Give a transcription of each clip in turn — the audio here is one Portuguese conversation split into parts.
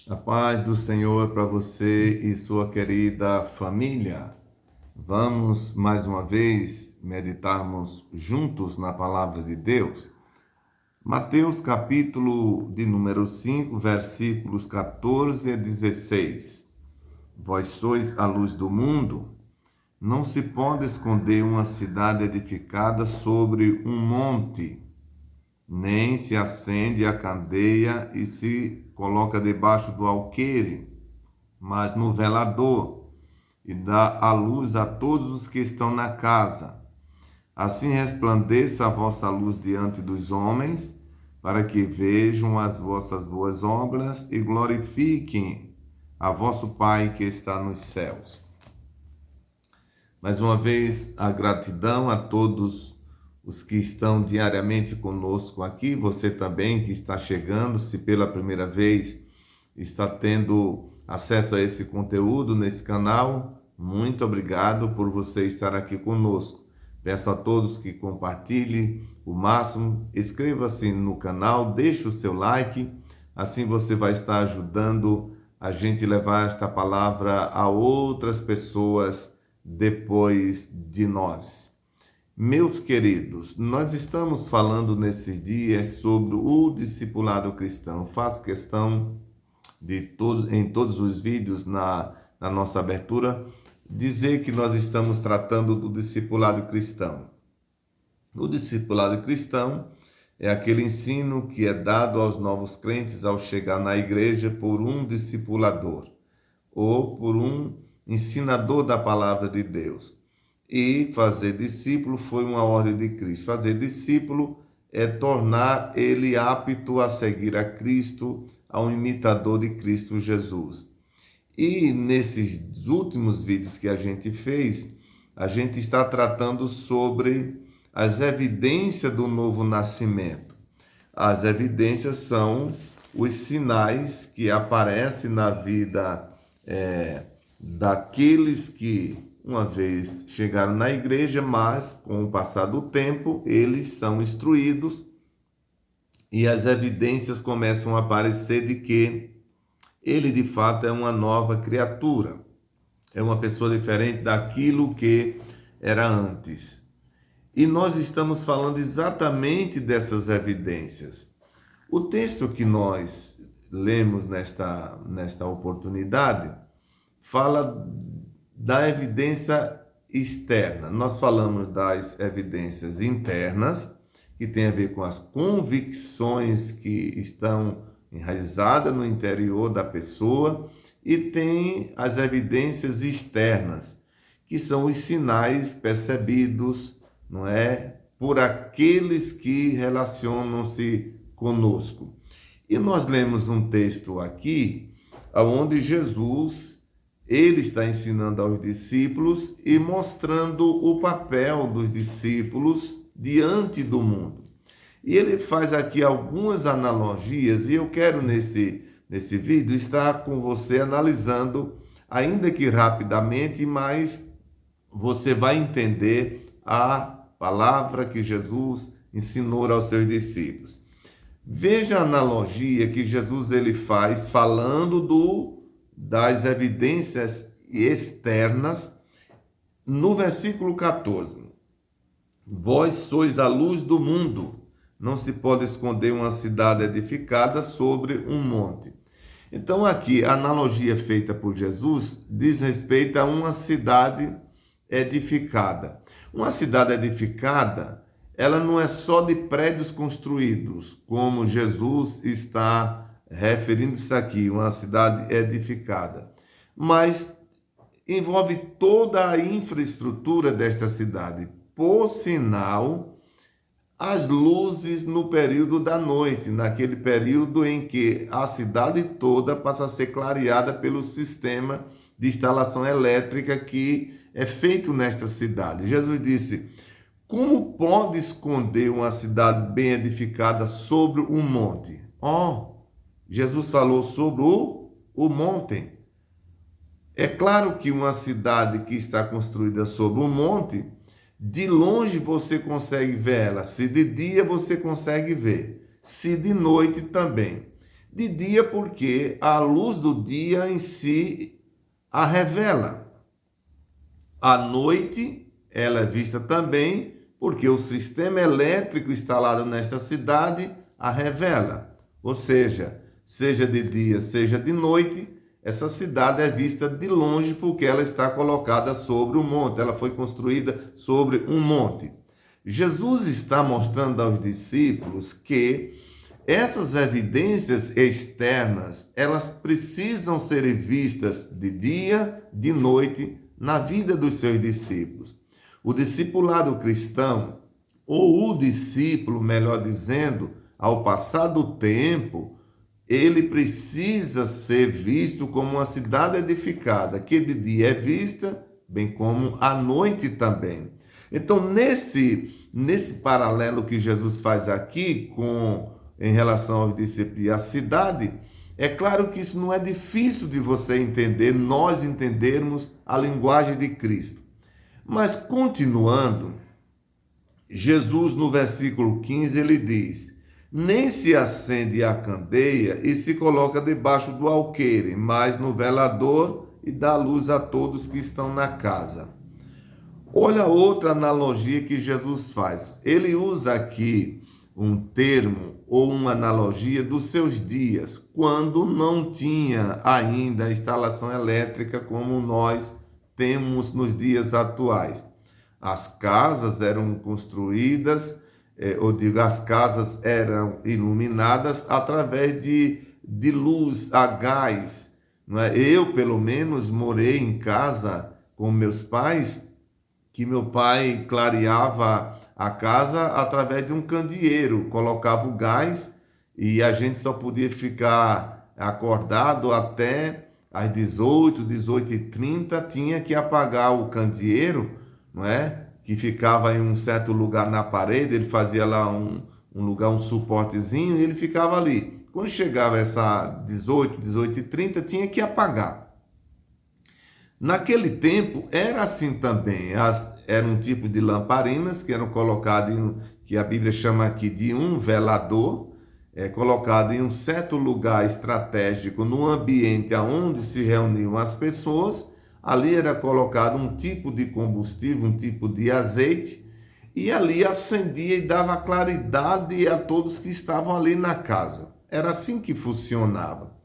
A paz do Senhor para você e sua querida família. Vamos mais uma vez meditarmos juntos na palavra de Deus. Mateus capítulo de número 5, versículos 14 a 16. Vós sois a luz do mundo. Não se pode esconder uma cidade edificada sobre um monte, nem se acende a candeia e se coloca debaixo do alqueire, mas no velador, e dá a luz a todos os que estão na casa. Assim resplandeça a vossa luz diante dos homens, para que vejam as vossas boas obras e glorifiquem a vosso Pai que está nos céus. Mais uma vez, a gratidão a todos os que estão diariamente conosco aqui, você também que está chegando, se pela primeira vez está tendo acesso a esse conteúdo nesse canal, muito obrigado por você estar aqui conosco. Peço a todos que compartilhem o máximo, inscreva-se no canal, deixe o seu like, assim você vai estar ajudando a gente levar esta palavra a outras pessoas depois de nós. Meus queridos, nós estamos falando nesses dias sobre o discipulado cristão. Faço questão de em todos os vídeos na nossa abertura dizer que nós estamos tratando do discipulado cristão. O discipulado cristão é aquele ensino que é dado aos novos crentes ao chegar na igreja por um discipulador ou por um ensinador da palavra de Deus. E fazer discípulo foi uma ordem de Cristo. Fazer discípulo é tornar ele apto a seguir a Cristo, a um imitador de Cristo Jesus. E nesses últimos vídeos que a gente fez, a gente está tratando sobre as evidências do novo nascimento. As evidências são os sinais que aparecem na vida daqueles que uma vez chegaram na igreja, mas com o passar do tempo eles são instruídos e as evidências começam a aparecer de que ele de fato é uma nova criatura, é uma pessoa diferente daquilo que era antes. E nós estamos falando exatamente dessas evidências. O texto que nós lemos nesta oportunidade fala da evidência externa. Nós falamos das evidências internas, que tem a ver com as convicções que estão enraizadas no interior da pessoa, e tem as evidências externas, que são os sinais percebidos, não é, por aqueles que relacionam-se conosco. E nós lemos um texto aqui, onde Jesus ele está ensinando aos discípulos e mostrando o papel dos discípulos diante do mundo. E ele faz aqui algumas analogias e eu quero nesse vídeo estar com você analisando, ainda que rapidamente, mas você vai entender a palavra que Jesus ensinou aos seus discípulos. Veja a analogia que Jesus ele faz falando das evidências externas no versículo 14. Vós sois a luz do mundo. Não se pode esconder uma cidade edificada sobre um monte. Então aqui a analogia feita por Jesus diz respeito a uma cidade edificada. Uma cidade edificada, ela não é só de prédios construídos, como Jesus está referindo-se aqui, uma cidade edificada, mas envolve toda a infraestrutura desta cidade. Por sinal, as luzes no período da noite, naquele período em que a cidade toda passa a ser clareada pelo sistema de instalação elétrica que é feito nesta cidade. Jesus disse: como pode esconder uma cidade bem edificada sobre um monte? Jesus falou sobre o monte. É claro que uma cidade que está construída sobre um monte, de longe você consegue ver ela. Se de dia você consegue ver, se de noite também. De dia, porque a luz do dia em si a revela. À noite, ela é vista também porque o sistema elétrico instalado nesta cidade a revela. Ou seja de dia, seja de noite, essa cidade é vista de longe porque ela está colocada sobre um monte, ela foi construída sobre um monte. Jesus está mostrando aos discípulos que essas evidências externas, elas precisam ser vistas de dia, de noite, na vida dos seus discípulos. O discipulado cristão, ou o discípulo, melhor dizendo, ao passar do tempo, ele precisa ser visto como uma cidade edificada, que de dia é vista, bem como à noite também. Então, nesse paralelo que Jesus faz aqui em relação aos discípulos e à cidade, é claro que isso não é difícil de você entender, nós entendermos a linguagem de Cristo. Mas continuando, Jesus no versículo 15 ele diz: nem se acende a candeia e se coloca debaixo do alqueire, mas no velador e dá luz a todos que estão na casa. Olha outra analogia que Jesus faz. Ele usa aqui um termo ou uma analogia dos seus dias, quando não tinha ainda a instalação elétrica como nós temos nos dias atuais. As casas eram construídas, as casas eram iluminadas através de luz a gás. Não é? Eu, pelo menos, morei em casa com meus pais, que meu pai clareava a casa através de um candeeiro, colocava o gás e a gente só podia ficar acordado até às 18, 18h30, tinha que apagar o candeeiro, não é? Que ficava em um certo lugar na parede, ele fazia lá um lugar, um suportezinho, e ele ficava ali. Quando chegava essa 18, 18h30, tinha que apagar. Naquele tempo era assim também, era um tipo de lamparinas que eram colocadas, que a Bíblia chama aqui de um velador, colocado em um certo lugar estratégico no ambiente onde se reuniam as pessoas. Ali era colocado um tipo de combustível, um tipo de azeite, e ali acendia e dava claridade a todos que estavam ali na casa. Era assim que funcionava.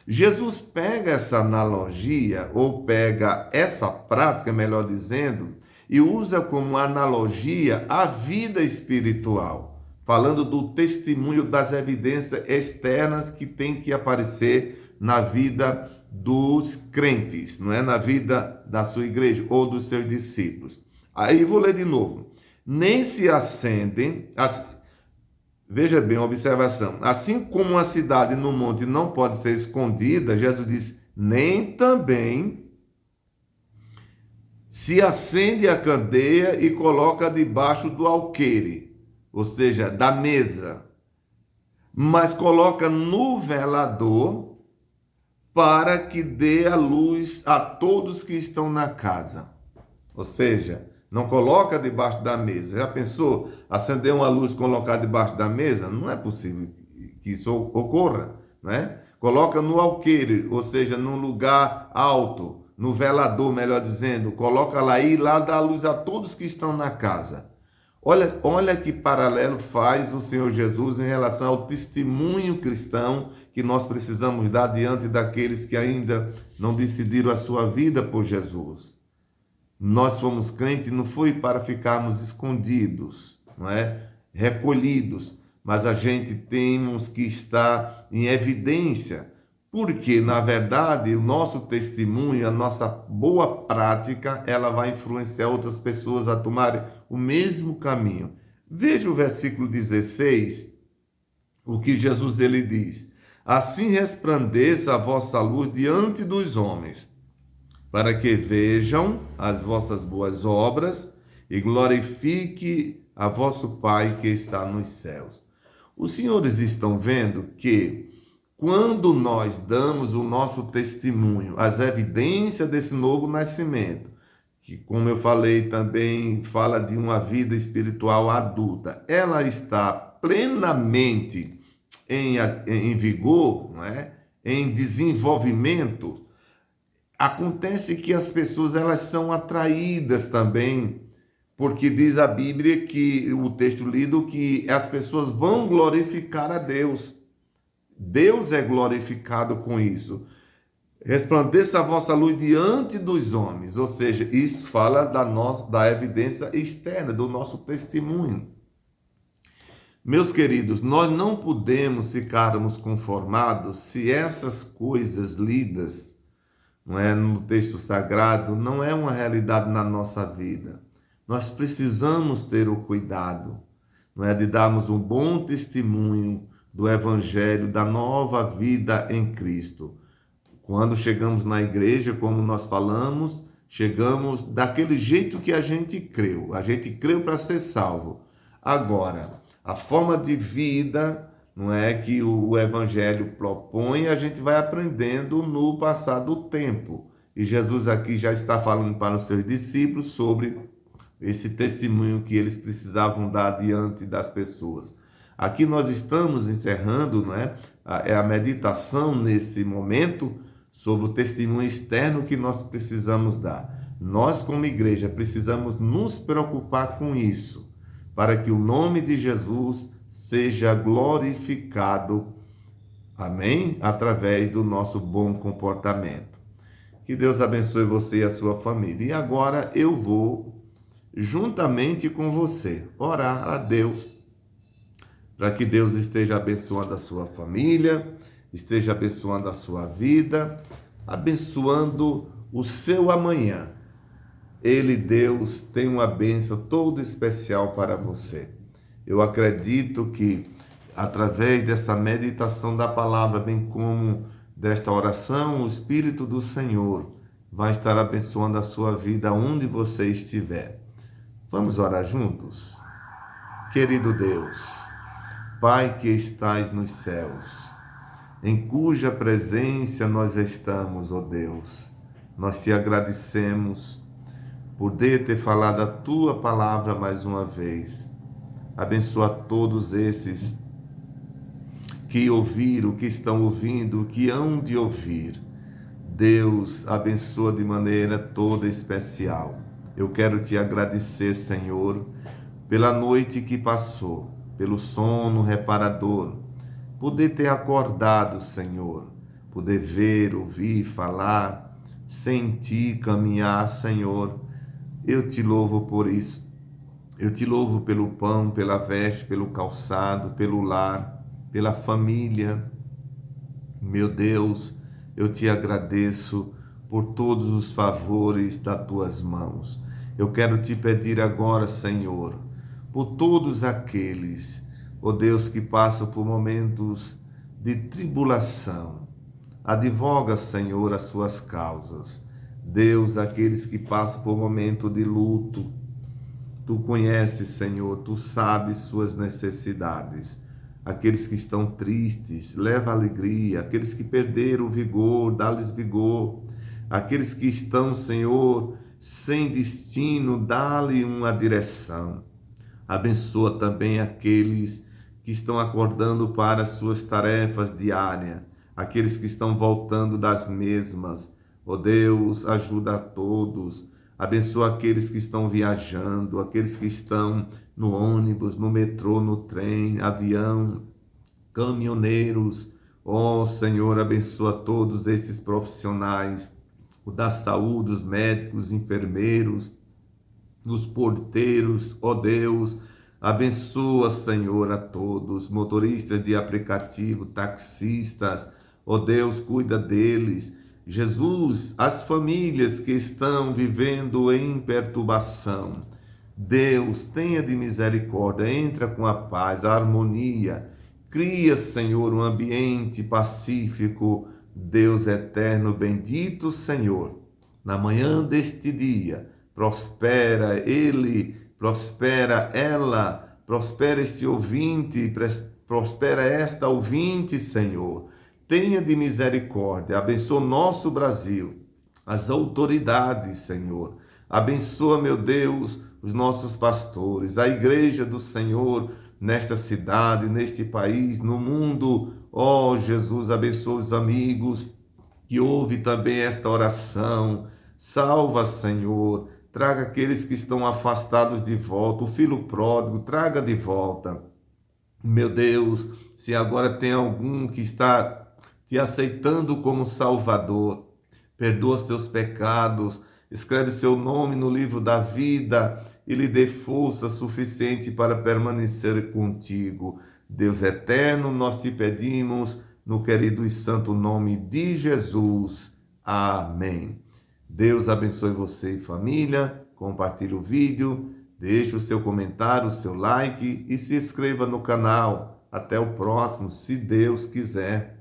Jesus pega essa analogia, ou pega essa prática, melhor dizendo, e usa como analogia a vida espiritual, falando do testemunho das evidências externas que tem que aparecer na vida dos crentes, não é? Na vida da sua igreja ou dos seus discípulos. Aí vou ler de novo. Nem se acendem, veja bem a observação, assim como uma cidade no monte não pode ser escondida, Jesus diz, nem também se acende a candeia e coloca debaixo do alqueire, ou seja, da mesa, mas coloca no velador para que dê a luz a todos que estão na casa. Ou seja, não coloca debaixo da mesa. Já pensou acender uma luz e colocar debaixo da mesa? Não é possível que isso ocorra, né? Coloca no alqueire, ou seja, num lugar alto, no velador, melhor dizendo. Coloca lá e lá dá a luz a todos que estão na casa. Olha que paralelo faz o Senhor Jesus em relação ao testemunho cristão que nós precisamos dar diante daqueles que ainda não decidiram a sua vida por Jesus. Nós fomos crentes, não foi para ficarmos escondidos, não é? Recolhidos, mas a gente temos que estar em evidência, porque, na verdade, o nosso testemunho, a nossa boa prática, ela vai influenciar outras pessoas a tomarem o mesmo caminho. Veja o versículo 16, o que Jesus ele diz: assim resplandeça a vossa luz diante dos homens, para que vejam as vossas boas obras e glorifique a vosso Pai que está nos céus. Os senhores estão vendo que quando nós damos o nosso testemunho, as evidências desse novo nascimento, que, como eu falei, também fala de uma vida espiritual adulta, ela está plenamente em vigor, não é? Em desenvolvimento, acontece que as pessoas elas são atraídas também, porque diz a Bíblia, que o texto lido, que as pessoas vão glorificar a Deus. Deus é glorificado com isso. Resplandeça a vossa luz diante dos homens, ou seja, isso fala da evidência externa, do nosso testemunho. Meus queridos, nós não podemos ficarmos conformados se essas coisas lidas, não é, no texto sagrado, não é uma realidade na nossa vida. Nós precisamos ter o cuidado, não é, de darmos um bom testemunho do Evangelho, da nova vida em Cristo. Quando chegamos na igreja, como nós falamos, chegamos daquele jeito que a gente creu. A gente creu para ser salvo. Agora, a forma de vida, não é, que o Evangelho propõe, a gente vai aprendendo no passar do tempo. E Jesus aqui já está falando para os seus discípulos sobre esse testemunho que eles precisavam dar diante das pessoas. Aqui nós estamos encerrando, não é, a meditação nesse momento sobre o testemunho externo que nós precisamos dar. Nós, como igreja, precisamos nos preocupar com isso, para que o nome de Jesus seja glorificado, amém? Através do nosso bom comportamento. Que Deus abençoe você e a sua família. E agora eu vou, juntamente com você, orar a Deus, para que Deus esteja abençoando a sua família, esteja abençoando a sua vida, abençoando o seu amanhã. Ele, Deus, tem uma bênção toda especial para você. Eu acredito que, através dessa meditação da palavra, bem como desta oração, o Espírito do Senhor vai estar abençoando a sua vida onde você estiver. Vamos orar juntos? Querido Deus, Pai que estás nos céus, em cuja presença nós estamos, ó Deus, nós te agradecemos por ter falado a tua palavra mais uma vez. Abençoa todos esses que ouviram, que estão ouvindo, que hão de ouvir. Deus, abençoa de maneira toda especial. Eu quero te agradecer, Senhor, pela noite que passou, pelo sono reparador, poder ter acordado, Senhor, poder ver, ouvir, falar, sentir, caminhar, Senhor. Eu te louvo por isso. Eu te louvo pelo pão, pela veste, pelo calçado, pelo lar, pela família. Meu Deus, eu te agradeço por todos os favores das tuas mãos. Eu quero te pedir agora, Senhor, por todos aqueles, ó Deus, que passam por momentos de tribulação. Advoga, Senhor, as suas causas. Deus, aqueles que passam por momento de luto, tu conheces, Senhor, tu sabes suas necessidades. Aqueles que estão tristes, leva alegria. Aqueles que perderam o vigor, dá-lhes vigor. Aqueles que estão, Senhor, sem destino, dá-lhe uma direção. Abençoa também aqueles que estão acordando para as suas tarefas diárias, aqueles que estão voltando das mesmas. Ó Deus, ajuda a todos. Abençoa aqueles que estão viajando, aqueles que estão no ônibus, no metrô, no trem, avião, caminhoneiros. Ó Senhor, abençoa todos esses profissionais, o da saúde, os médicos, enfermeiros, os porteiros. Ó Deus, abençoa, Senhor, a todos, motoristas de aplicativo, taxistas. Ó Deus, cuida deles. Jesus, as famílias que estão vivendo em perturbação, Deus, tenha de misericórdia, entra com a paz, a harmonia, cria, Senhor, um ambiente pacífico. Deus eterno, bendito Senhor, na manhã deste dia, prospera ele, prospera ela, prospera este ouvinte, prospera esta ouvinte, Senhor. Tenha de misericórdia, abençoa nosso Brasil, as autoridades, Senhor. Abençoa, meu Deus, os nossos pastores, a igreja do Senhor, nesta cidade, neste país, no mundo. Ó Jesus, abençoa os amigos que ouvem também esta oração. Salva, Senhor, traga aqueles que estão afastados de volta, o filho pródigo, traga de volta. Meu Deus, se agora tem algum que está te aceitando como Salvador, perdoa seus pecados, escreve seu nome no livro da vida e lhe dê força suficiente para permanecer contigo. Deus eterno, nós te pedimos no querido e santo nome de Jesus. Amém. Deus abençoe você e família. Compartilhe o vídeo, deixe o seu comentário, o seu like e se inscreva no canal. Até o próximo, se Deus quiser.